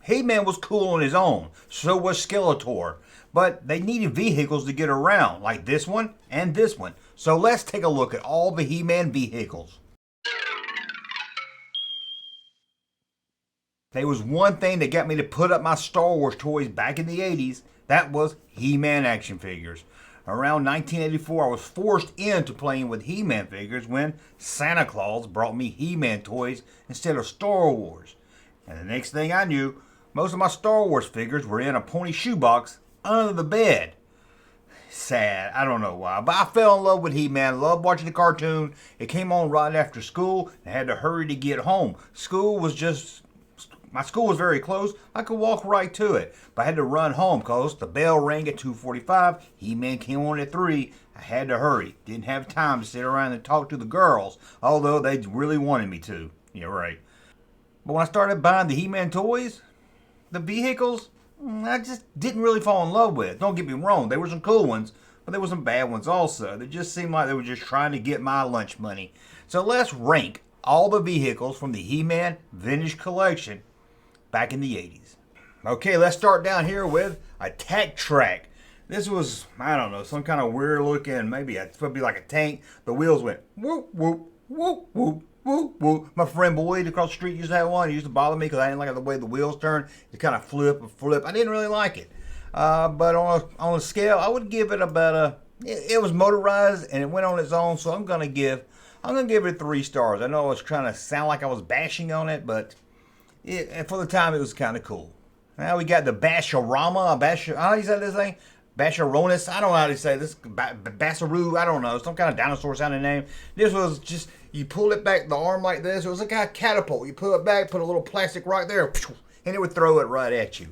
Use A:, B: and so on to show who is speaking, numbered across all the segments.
A: He-Man was cool on his own, so was Skeletor. But they needed vehicles to get around, like this one and this one. So let's take a look at all the He-Man vehicles. There was one thing that got me to put up my Star Wars toys back in the 80s. That was He-Man action figures. Around 1984, I was forced into playing with He-Man figures when Santa Claus brought me He-Man toys instead of Star Wars. And the next thing I knew, most of my Star Wars figures were in a pony shoebox under the bed. Sad, I don't know why, but I fell in love with He-Man. Loved watching the cartoon. It came on right after school and I had to hurry to get home. My school was very close. I could walk right to it. But I had to run home because the bell rang at 2:45. He-Man came on at 3. I had to hurry. Didn't have time to sit around and talk to the girls, although they really wanted me to. Yeah, right. But when I started buying the He-Man toys, the vehicles, I just didn't really fall in love with. Don't get me wrong. There were some cool ones, but there were some bad ones also. They just seemed like they were just trying to get my lunch money. So let's rank all the vehicles from the He-Man Vintage Collection back in the 80s. Okay, let's start down here with a Tack Track. This was, I don't know, some kind of weird looking, maybe it's supposed to be like a tank. The wheels went whoop, whoop, whoop, whoop, whoop, whoop. My friend Boyd across the street used to have one. It used to bother me because I didn't like the way the wheels turned. It kind of flip. I didn't really like it. But on a scale, I would give it about it was motorized and it went on its own, so I'm gonna give it 3 stars. I know I was trying to sound like I was bashing on it, but for the time, it was kind of cool. Now we got the Basharama, how do you say this thing? Basharonis, I don't know how to say this. Basaru, I don't know, some kind of dinosaur sounding name. This was just, you pull it back, the arm like this. It was like a catapult. You pull it back, put a little plastic right there, and it would throw it right at you.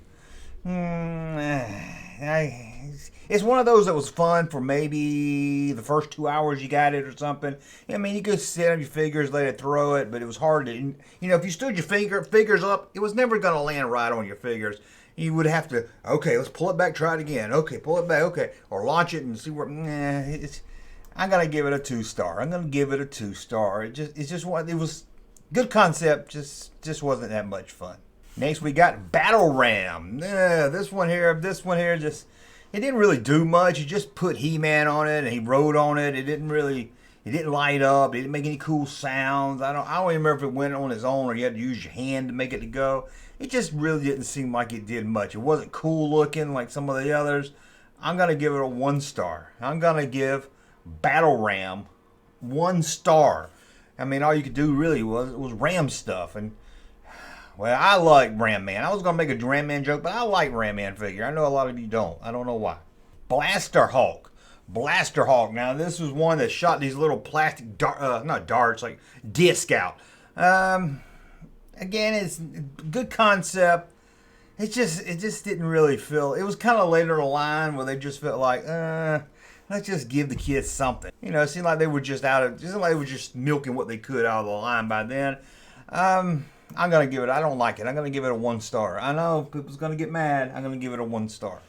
A: It's one of those that was fun for maybe the first 2 hours you got it or something. I mean, you could sit on your figures, let it throw it, but it was hard to, if you stood your figures up, it was never going to land right on your figures. You would have to, okay, let's pull it back, try it again. Okay, pull it back, okay. Or launch it and see where, I'm going to give it a 2-star. I'm going to give it a 2-star. It was good concept, just wasn't that much fun. Next, we got Battle Ram. This one here, just, it didn't really do much. You just put He-Man on it and he rode on it. It didn't light up. It didn't make any cool sounds. I don't even remember if it went on its own or you had to use your hand to make it to go. It just really didn't seem like it did much. It wasn't cool looking like some of the others. I'm going to give it a 1-star. I'm going to give Battle Ram 1 star. I mean, all you could do really was ram stuff. And well, I like Ram Man. I was going to make a Ram Man joke, but I like Ram Man figure. I know a lot of you don't. I don't know why. Blaster Hulk. Now, this was one that shot these little plastic, not darts, like disc out. Again, it's good concept. It just didn't really feel, it was kind of later in the line where they just felt like, let's just give the kids something. It seemed like they were just milking what they could out of the line by then. I'm going to give it, I don't like it. I'm going to give it a 1-star. I know people's going to get mad. I'm going to give it a 1-star.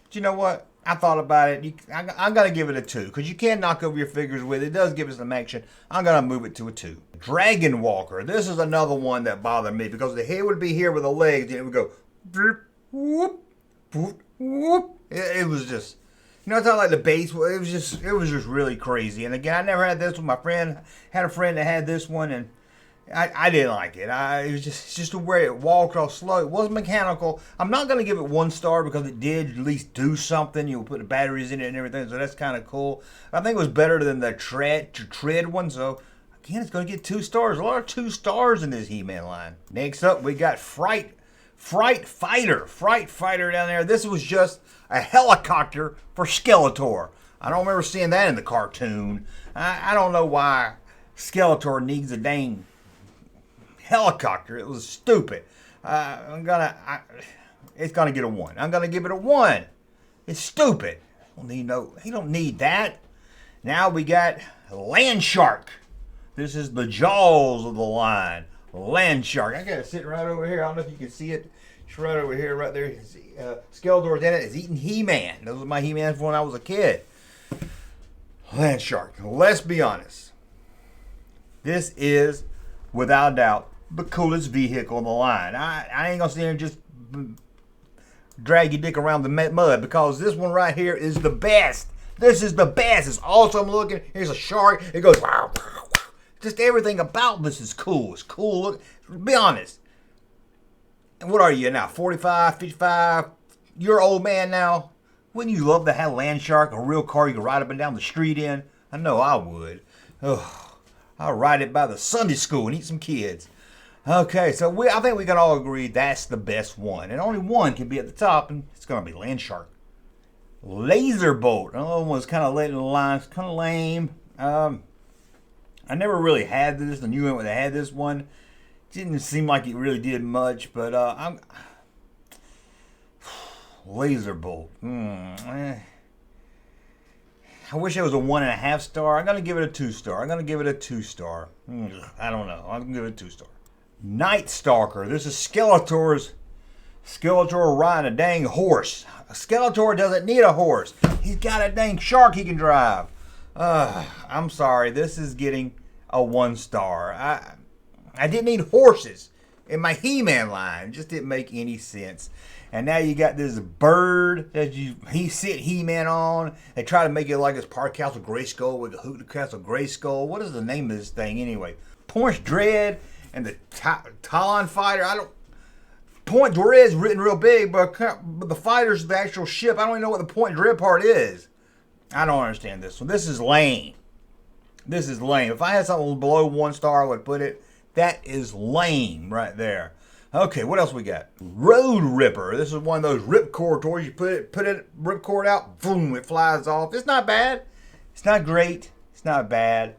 A: But you know what? I thought about it. I'm going to give it a 2 because you can knock over your figures with it. It does give us some action. I'm going to move it to a 2. Dragon Walker. This is another one that bothered me because the head would be here with the legs and it would go whoop, whoop, whoop. It was just, it's not like the base. It was just really crazy. And again, I never had this one. My friend had a friend that had this one, and I didn't like it. It was just the way it walked all slow. It wasn't mechanical. I'm not going to give it 1 star because it did at least do something. You put the batteries in it and everything, so that's kind of cool. I think it was better than the tread one. So again, it's going to get 2 stars. A lot of 2 stars in this He-Man line. Next up, we got Fright Fighter. Fright Fighter down there. This was just a helicopter for Skeletor. I don't remember seeing that in the cartoon. I don't know why Skeletor needs a dang helicopter. It was stupid. It's gonna get a 1. I'm gonna give it a 1. It's stupid. He don't need that. Now we got Land Shark. This is the Jaws of the line. Land Shark. I got it sitting right over here. I don't know if you can see it. It's right over here, right there. Skeletor's in it. It's eating He-Man. Those were my He-Man from when I was a kid. Land Shark. Let's be honest. This is, without doubt, the coolest vehicle in the line. I ain't gonna sit here and just drag your dick around the mud, because this one right here is the best. This is the best. It's awesome looking. Here's a shark. It goes wow, wow, wow. Just everything about this is cool. It's cool. Look, be honest. And what are you now? 45, 55? You're an old man now. Wouldn't you love to have Land Shark, a real car you could ride up and down the street in? I know I would. Oh, I'll ride it by the Sunday school and eat some kids. Okay, so I think we can all agree that's the best one. And only one can be at the top, and it's going to be Land Shark. Laser Bolt. Another one was kind of late in the line. It's kind of lame. I never really had this. I knew when I had this one. Didn't seem like it really did much, but Laser Bolt. I wish it was a 1.5 star. I'm gonna give it a 2 star. I don't know. I'm gonna give it a 2 star. Night Stalker. This is Skeletor riding a dang horse. Skeletor doesn't need a horse. He's got a dang shark he can drive. I'm sorry. This is getting a 1 star. I didn't need horses in my He-Man line. It just didn't make any sense. And now you got this bird that he sit He-Man on. They try to make it like it's part Castle Grayskull with the Hoot the Castle Grayskull. What is the name of this thing anyway? Point Dread and the Talon Fighter. Point Dread's written real big, but the fighter's the actual ship. I don't even know what the Point Dread part is. I don't understand this one. This is lame. This is lame. If I had something below 1 star, I would put it. That is lame right there. Okay, what else we got? Road Ripper. This is one of those ripcord toys. You put it ripcord out, boom, it flies off. It's not bad. It's not great. It's not bad.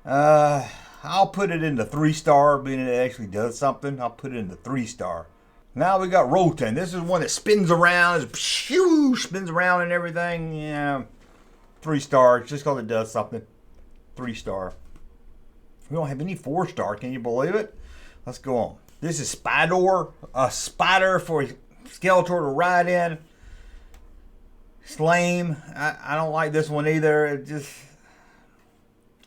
A: I'll put it in the 3 star, being it actually does something. I'll put it in the 3 star. Now we got Rotan. This is one that spins around, spins around and everything. Yeah, 3 stars, just because it does something. 3 star. We don't have any 4 star. Can you believe it? Let's go on. This is Spider, a spider for Skeletor to ride in. It's lame. I don't like this one either. It just,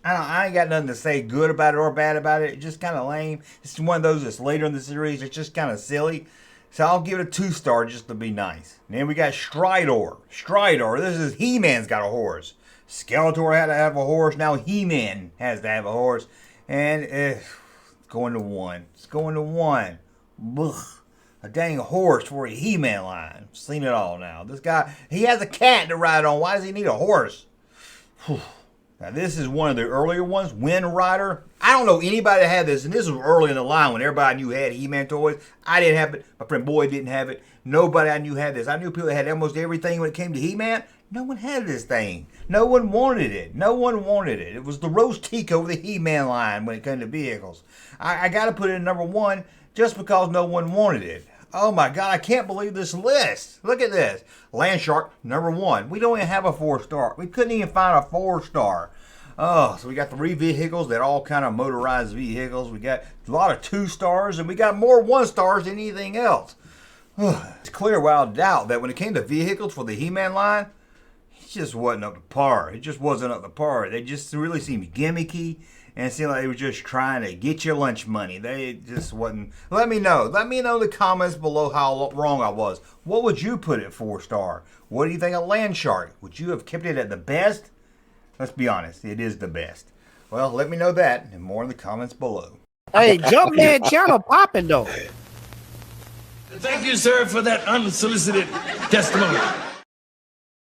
A: I ain't got nothing to say good about it or bad about it. It's just kind of lame. It's one of those that's later in the series. It's just kind of silly. So I'll give it a 2 star just to be nice. And then we got Stridor. Stridor. This is He-Man's got a horse. Skeletor had to have a horse. Now He-Man has to have a horse. And it's going to 1. It's going to 1. Ugh. A dang horse for a He-Man line. Seen it all now. This guy, he has a cat to ride on. Why does he need a horse? Whew. Now this is one of the earlier ones, Wind Rider. I don't know anybody that had this, and this was early in the line when everybody knew had He-Man toys. I didn't have it. My friend Boyd didn't have it. Nobody I knew had this. I knew people that had almost everything when it came to He-Man. No one had this thing. No one wanted it. No one wanted it. It was the roast Tico of the He-Man line when it came to vehicles. I got to put it in number 1 just because no one wanted it. Oh my God, I can't believe this list. Look at this. Land Shark, number 1. We don't even have a 4 star. We couldn't even find a 4 star. Oh, so we got 3 vehicles that all kind of motorized vehicles. We got a lot of 2 stars, and we got more 1 stars than anything else. It's clear without doubt that when it came to vehicles for the He-Man line, it just wasn't up to par. It just wasn't up to par. They just really seemed gimmicky, and it seemed like they were just trying to get your lunch money. They just wasn't. Let me know. Let me know in the comments below how wrong I was. What would you put at 4 star? What do you think of Land Shark? Would you have kept it at the best? Let's be honest. It is the best. Well, let me know that and more in the comments below.
B: Hey, Junkman channel popping though.
C: Thank you, sir, for that unsolicited testimony.